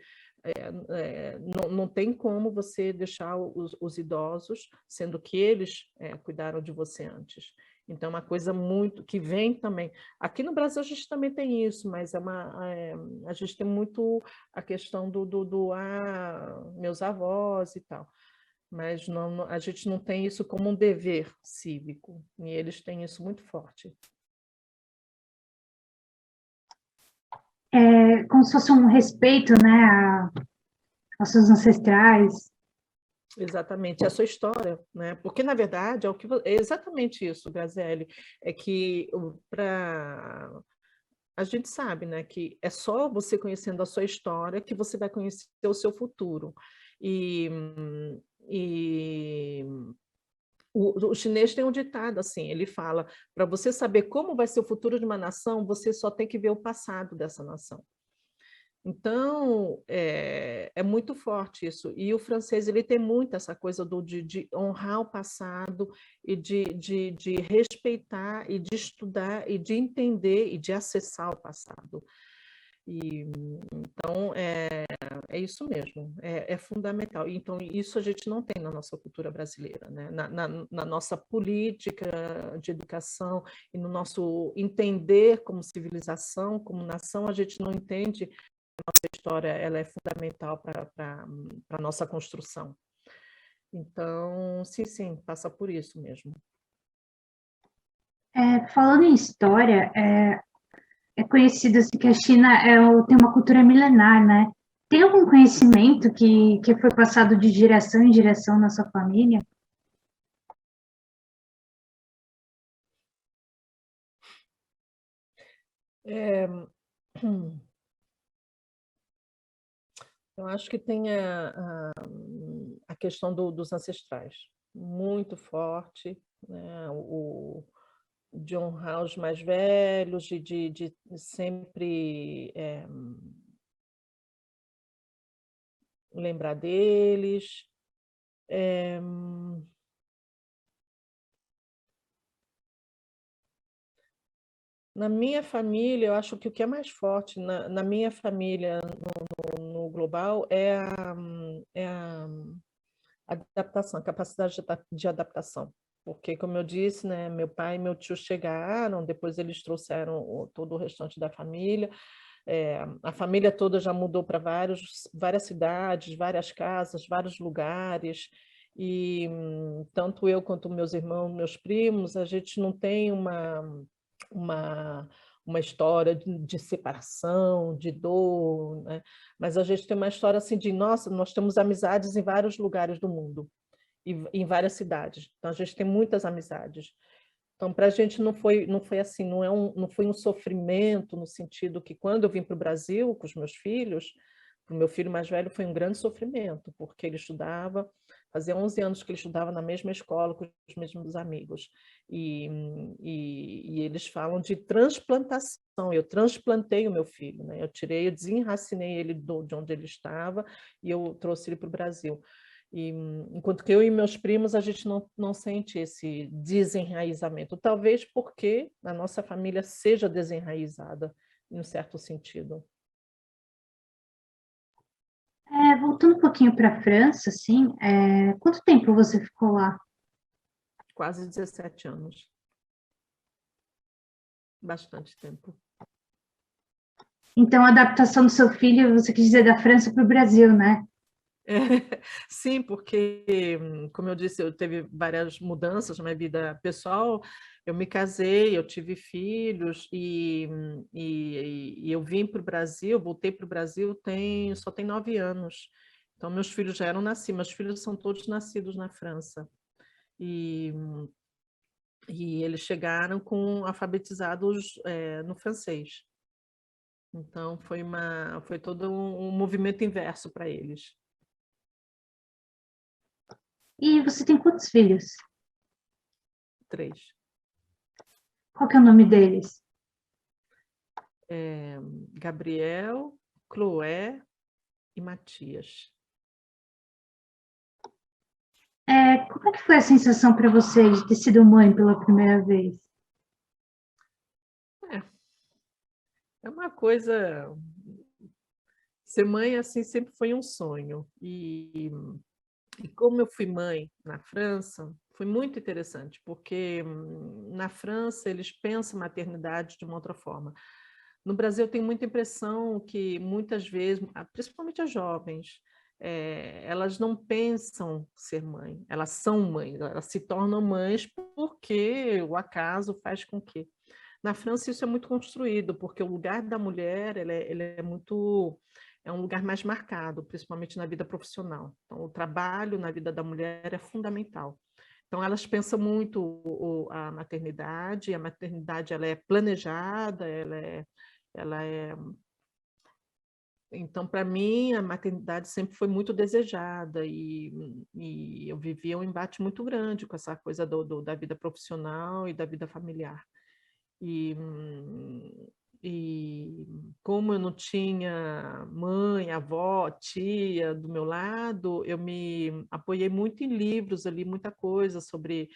S2: não tem como você deixar os idosos, sendo que eles cuidaram de você antes. Então, é uma coisa muito que vem também. Aqui no Brasil a gente também tem isso, mas a gente tem muito a questão do meus avós e tal. Mas a gente não tem isso como um dever cívico, e eles têm isso muito forte.
S1: Como se fosse um respeito, né, aos seus ancestrais.
S2: Exatamente, a sua história, né? Porque, na verdade, é exatamente isso, Graziele, é que a gente sabe, né, que é só você conhecendo a sua história que você vai conhecer o seu futuro. E, e o chinês tem um ditado assim, ele fala, para você saber como vai ser o futuro de uma nação, você só tem que ver o passado dessa nação. Então, é muito forte isso. E o francês ele tem muito essa coisa de honrar o passado e de respeitar e de estudar e de entender e de acessar o passado. Então, é isso mesmo, é fundamental. Então, isso a gente não tem na nossa cultura brasileira, né? Na nossa política de educação e no nosso entender como civilização, como nação, a gente não entende a história, ela é fundamental para a nossa construção. Então, sim, sim, passa por isso mesmo.
S1: Falando em história, é conhecido assim, que a China tem uma cultura milenar, né? Tem algum conhecimento que foi passado de geração em geração na sua família?
S2: É, eu acho que tem a questão dos ancestrais, muito forte, né? De honrar os mais velhos, de sempre lembrar deles. É, na minha família, eu acho que o que é mais forte na minha família no global é a adaptação, a capacidade de adaptação. Porque, como eu disse, né, meu pai e meu tio chegaram, depois eles trouxeram todo o restante da família. A família toda já mudou para várias cidades, várias casas, vários lugares. E tanto eu quanto meus irmãos, meus primos, a gente não tem uma, uma história de separação, de dor, né? Mas a gente tem uma história assim de, nossa, nós temos amizades em vários lugares do mundo, e em várias cidades. Então a gente tem muitas amizades. Então, para a gente não foi assim, não foi um sofrimento no sentido que quando eu vim para o Brasil com os meus filhos, o meu filho mais velho foi um grande sofrimento, porque ele estudava, fazia 11 anos que ele estudava na mesma escola com os mesmos amigos. E, e eles falam de transplantação. Eu transplantei o meu filho, né? Eu desenracinei ele de onde ele estava e eu trouxe ele para o Brasil. E, enquanto que eu e meus primos, a gente não sente esse desenraizamento. Talvez porque a nossa família seja desenraizada, em um certo sentido.
S1: Voltando um pouquinho para a França, assim, quanto tempo você ficou lá?
S2: Quase 17 anos. Bastante tempo.
S1: Então, a adaptação do seu filho, você quis dizer da França para o Brasil, né?
S2: É, sim, porque, como eu disse, eu teve várias mudanças na minha vida pessoal. Eu me casei, eu tive filhos e eu vim para o Brasil, voltei para o Brasil só tem 9 anos. Então, meus filhos já eram nascidos, meus filhos são todos nascidos na França. E, e eles chegaram alfabetizados no francês. Então, foi todo um movimento inverso para eles.
S1: E você tem quantos filhos?
S2: 3.
S1: Qual que é o nome deles?
S2: Gabriel, Chloé e Matias.
S1: Como é que foi a sensação para você de ter sido mãe pela primeira vez?
S2: É uma coisa. Ser mãe assim sempre foi um sonho. E como eu fui mãe na França, foi muito interessante, porque na França eles pensam maternidade de uma outra forma. No Brasil, eu tenho muita impressão que muitas vezes, principalmente as jovens, elas não pensam ser mãe, elas são mães, elas se tornam mães porque o acaso faz com que. Na França isso é muito construído, porque o lugar da mulher ele é muito é um lugar mais marcado, principalmente na vida profissional. Então, o trabalho na vida da mulher é fundamental. Então, elas pensam muito a maternidade ela é planejada, ela é então, para mim, a maternidade sempre foi muito desejada e eu vivia um embate muito grande com essa coisa da vida profissional e da vida familiar. E, e como eu não tinha mãe, avó, tia do meu lado, eu me apoiei muito em livros ali, muita coisa sobre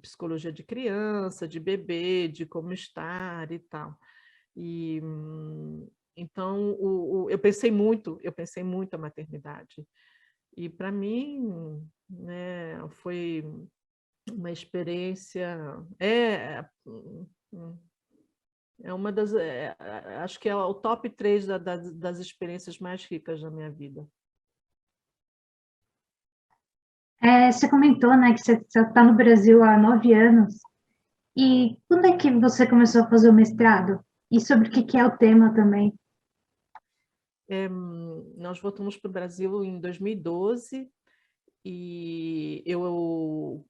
S2: psicologia de criança, de bebê, de como estar e tal. E então eu pensei muito a maternidade. E para mim, né, foi uma experiência é uma das acho que é o top 3 das experiências mais ricas da minha vida.
S1: Você comentou, né, que você está no Brasil há 9 anos. E quando é que você começou a fazer o mestrado? E sobre o que que é o tema também?
S2: Nós voltamos para o Brasil em 2012 e eu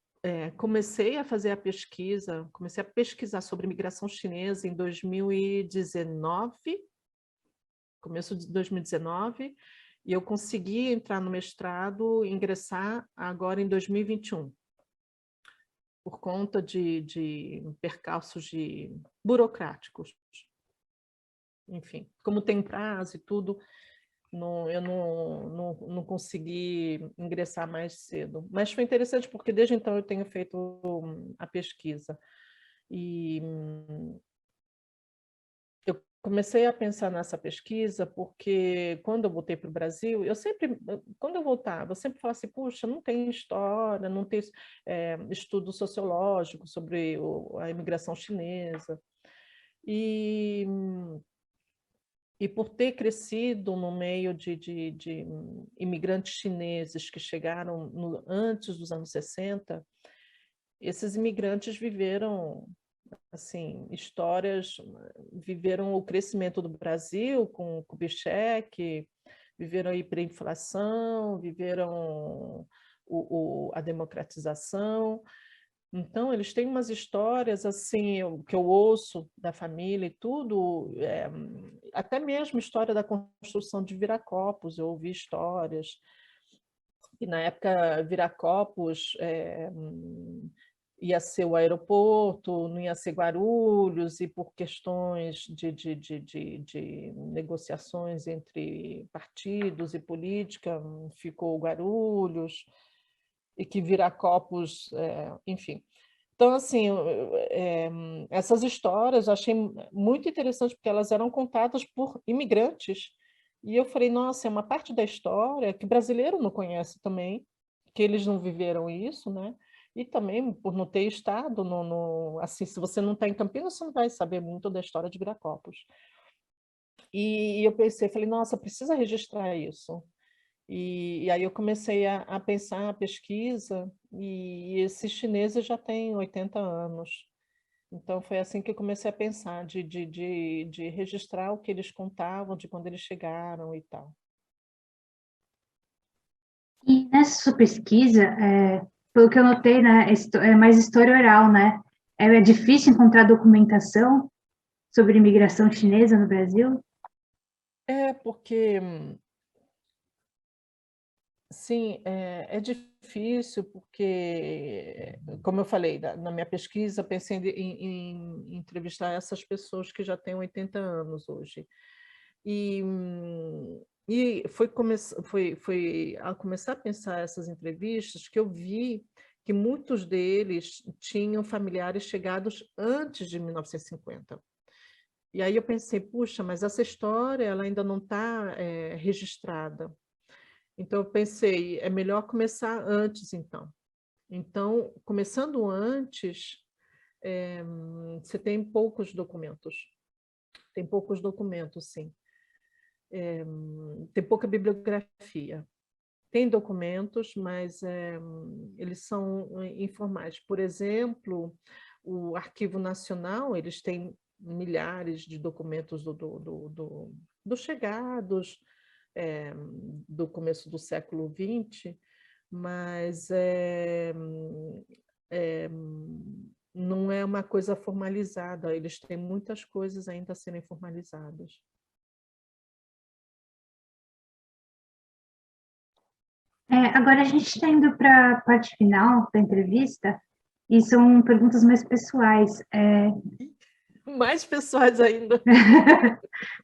S2: comecei a fazer a pesquisa, comecei a pesquisar sobre imigração chinesa em 2019, começo de 2019, e eu consegui entrar no mestrado, ingressar agora em 2021, por conta de percalços burocráticos. Enfim, como tem prazo e tudo, eu não consegui ingressar mais cedo. Mas foi interessante porque desde então eu tenho feito a pesquisa. E eu comecei a pensar nessa pesquisa porque quando eu voltei para o Brasil, quando eu voltava, eu sempre falava assim, puxa, não tem história, não tem estudo sociológico sobre a imigração chinesa. E por ter crescido no meio de imigrantes chineses que chegaram antes dos anos 60, esses imigrantes viveram assim, histórias, viveram o crescimento do Brasil com Kubitschek, viveram a hiperinflação, viveram a democratização. Então, eles têm umas histórias assim, que eu ouço da família e tudo, até mesmo história da construção de Viracopos, eu ouvi histórias. E na época, Viracopos ia ser o aeroporto, não ia ser Guarulhos, e por questões de negociações entre partidos e política, ficou Guarulhos, e que Viracopos, enfim. Então, assim, essas histórias eu achei muito interessantes, porque elas eram contadas por imigrantes, e eu falei, nossa, é uma parte da história que brasileiro não conhece também, que eles não viveram isso, né? E também por não ter estado, assim, se você não está em Campinas, você não vai saber muito da história de Viracopos. E eu pensei, falei, nossa, precisa registrar isso. E aí eu comecei a pensar a pesquisa, e esses chineses já têm 80 anos. Então foi assim que eu comecei a pensar, de registrar o que eles contavam, de quando eles chegaram e tal.
S1: E nessa sua pesquisa, pelo que eu notei, né, é mais história oral, né? É difícil encontrar documentação sobre imigração chinesa no Brasil?
S2: Porque sim, é difícil porque, como eu falei, na minha pesquisa, pensei em entrevistar essas pessoas que já têm 80 anos hoje. E, foi ao começar a pensar essas entrevistas que eu vi que muitos deles tinham familiares chegados antes de 1950. E aí eu pensei, puxa, mas essa história ela ainda não está registrada. Então, eu pensei, é melhor começar antes, então. Então, começando antes, você tem poucos documentos. Tem poucos documentos, sim. Tem pouca bibliografia. Tem documentos, mas eles são informais. Por exemplo, o Arquivo Nacional, eles têm milhares de documentos dos chegados, do começo do século XX, mas é, não é uma coisa formalizada, eles têm muitas coisas ainda a serem formalizadas.
S1: Agora a gente está indo para a parte final da entrevista e são perguntas mais pessoais.
S2: Mais pessoas ainda.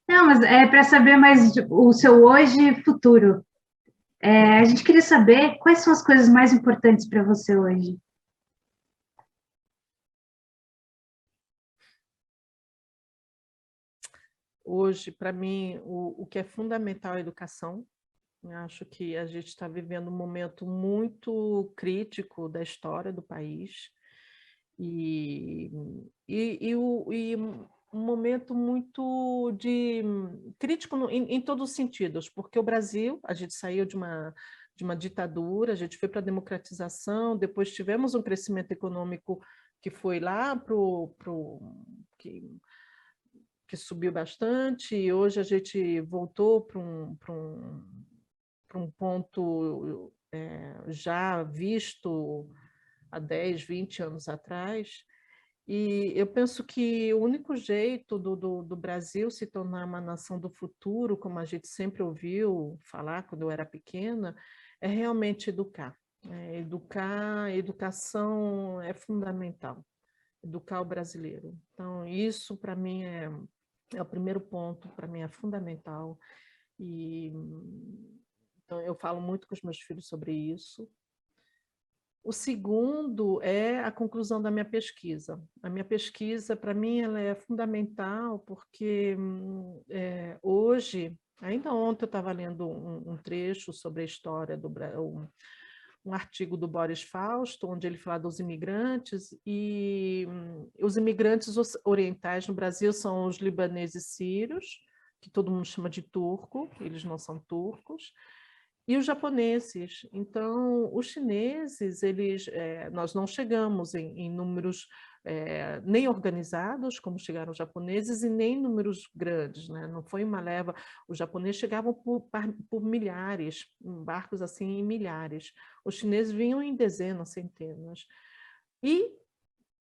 S1: Não, mas é para saber mais o seu hoje e futuro. A gente queria saber quais são as coisas mais importantes para você hoje.
S2: Hoje, para mim, o que é fundamental é a educação. Eu acho que a gente está vivendo um momento muito crítico da história do país e, e um momento muito crítico em todos os sentidos, porque o Brasil, a gente saiu de uma ditadura, a gente foi para a democratização, depois tivemos um crescimento econômico que foi lá que subiu bastante, e hoje a gente voltou para um ponto já visto há 10, 20 anos atrás. E eu penso que o único jeito do Brasil se tornar uma nação do futuro, como a gente sempre ouviu falar quando eu era pequena, é realmente educar. Educação é fundamental, educar o brasileiro. Então, isso para mim é o primeiro ponto, para mim é fundamental. E então, eu falo muito com os meus filhos sobre isso. O segundo é a conclusão da minha pesquisa. A minha pesquisa, para mim, ela é fundamental porque hoje, ainda ontem eu estava lendo um trecho sobre a história do um artigo do Boris Fausto, onde ele fala dos imigrantes, e os imigrantes orientais no Brasil são os libaneses sírios, que todo mundo chama de turco, eles não são turcos, e os japoneses. Então, os chineses, nós não chegamos em números nem organizados, como chegaram os japoneses, e nem em números grandes, né? Não foi uma leva. Os japoneses chegavam por milhares, em barcos assim em milhares. Os chineses vinham em dezenas, centenas. E,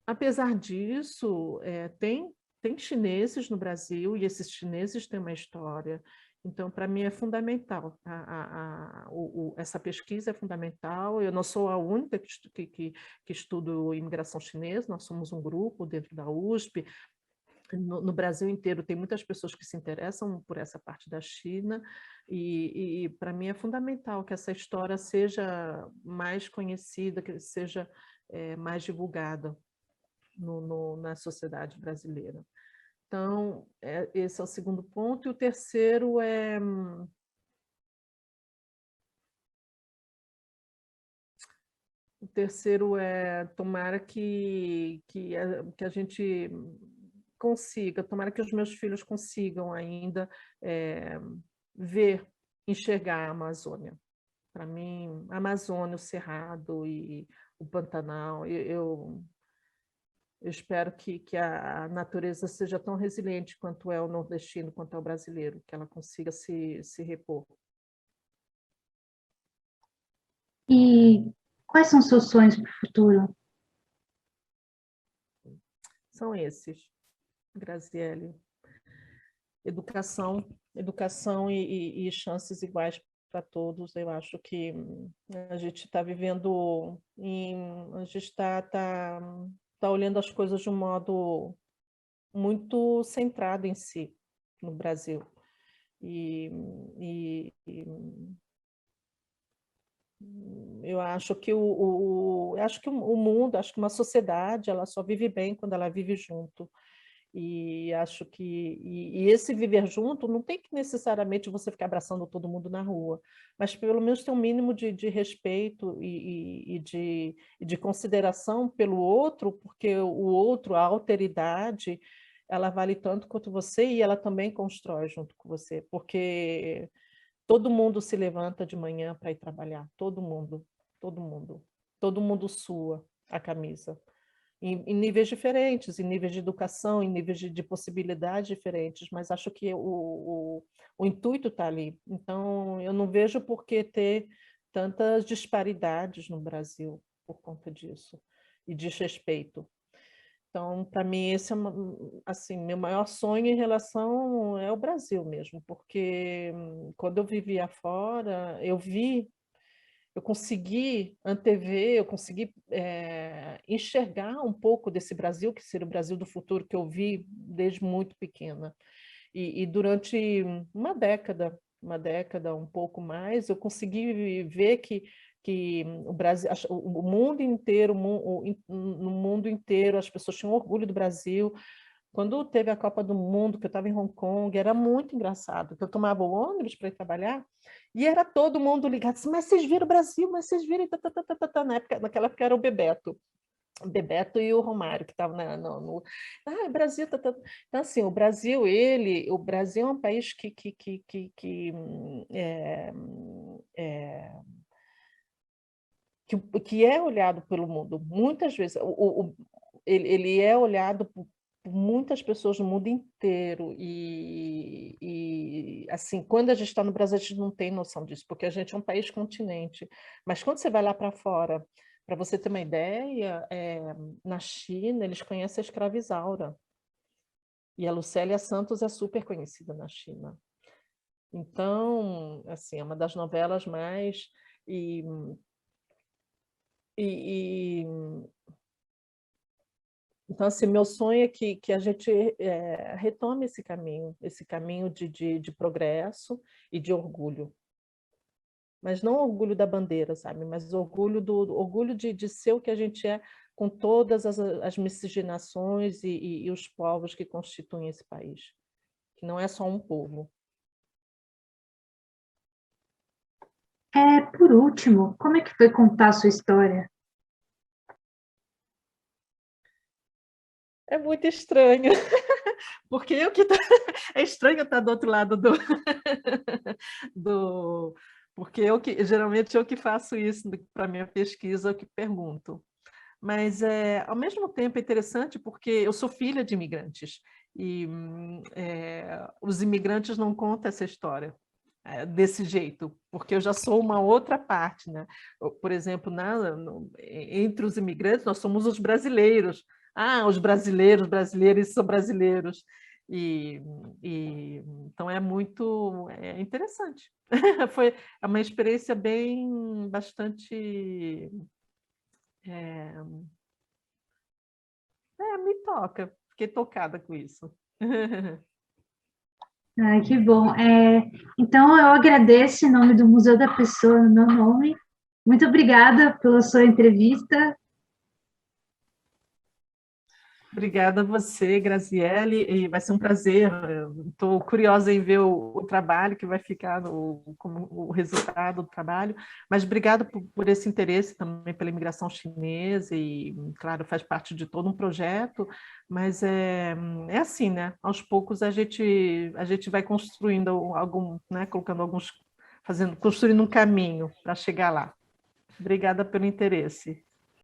S2: apesar disso, tem chineses no Brasil, e esses chineses têm uma história. Então, para mim é fundamental, essa pesquisa é fundamental. Eu não sou a única que estudo imigração chinesa, nós somos um grupo dentro da USP. No Brasil inteiro tem muitas pessoas que se interessam por essa parte da China, e para mim é fundamental que essa história seja mais conhecida, que seja mais divulgada na sociedade brasileira. Então, esse é o segundo ponto. E o terceiro tomara que a gente consiga, tomara que os meus filhos consigam ainda ver, enxergar a Amazônia. Para mim, a Amazônia, o Cerrado e o Pantanal, eu espero que a natureza seja tão resiliente quanto é o nordestino, quanto é o brasileiro, que ela consiga se repor.
S1: E quais são seus sonhos para o futuro?
S2: São esses, Graziele. Educação e chances iguais para todos. Eu acho que a gente está vivendo, a gente está olhando as coisas de um modo muito centrado em si, no Brasil. Eu acho que o mundo, acho que uma sociedade, ela só vive bem quando ela vive junto. E acho que esse viver junto não tem que necessariamente você ficar abraçando todo mundo na rua, mas pelo menos ter um mínimo de respeito e de consideração pelo outro, porque o outro, a alteridade, ela vale tanto quanto você, e ela também constrói junto com você, porque todo mundo se levanta de manhã para ir trabalhar, todo mundo, todo mundo sua a camisa. Em níveis diferentes, em níveis de educação, em níveis de possibilidades diferentes, mas acho que o intuito está ali. Então, eu não vejo por que ter tantas disparidades no Brasil por conta disso, e desrespeito. Então, para mim, esse é assim, meu maior sonho em relação é o Brasil mesmo, porque quando eu vivia fora, eu consegui antever, eu consegui enxergar um pouco desse Brasil, que seria o Brasil do futuro, que eu vi desde muito pequena. E durante uma década, um pouco mais, eu consegui ver que o Brasil, o mundo inteiro, no mundo inteiro, as pessoas tinham orgulho do Brasil. Quando teve a Copa do Mundo, que eu estava em Hong Kong, era muito engraçado, que eu tomava o ônibus para ir trabalhar e era todo mundo ligado assim, mas vocês viram o Brasil, mas vocês viram... Naquela época era o Bebeto e o Romário, que estavam no... Brasil... Então, assim, o Brasil é um país que que é olhado pelo mundo. Muitas vezes, ele é olhado por muitas pessoas no mundo inteiro e assim, quando a gente está no Brasil, a gente não tem noção disso, porque a gente é um país continente. Mas quando você vai lá para fora, para você ter uma ideia, na China, eles conhecem a escravizaura. E a Lucélia Santos é super conhecida na China. Então, assim, é uma das novelas mais... E, e, então, assim, meu sonho é que a gente retome esse caminho de progresso e de orgulho. Mas não orgulho da bandeira, sabe? Mas orgulho de ser o que a gente é, com todas as miscigenações e os povos que constituem esse país, que não é só um povo.
S1: Por último, como é que foi contar a sua história?
S2: É muito estranho, porque é estranho estar do outro lado do... Porque geralmente eu que faço isso para minha pesquisa, eu que pergunto. Mas, ao mesmo tempo, é interessante porque eu sou filha de imigrantes e os imigrantes não contam essa história desse jeito, porque eu já sou uma outra parte, né? Por exemplo, entre os imigrantes, nós somos os brasileiros. Ah, os brasileiros são brasileiros. E, então é muito interessante. É uma experiência bastante... me toca, fiquei tocada com isso.
S1: Ai, que bom. Então, eu agradeço em nome do Museu da Pessoa, no meu nome. Muito obrigada pela sua entrevista.
S2: Obrigada a você, Graziele, e vai ser um prazer. Estou curiosa em ver o trabalho que vai ficar, como o resultado do trabalho, mas obrigada por esse interesse também pela imigração chinesa, e, claro, faz parte de todo um projeto, mas é assim, né? Aos poucos a gente vai construindo né? Construindo um caminho para chegar lá. Obrigada pelo interesse.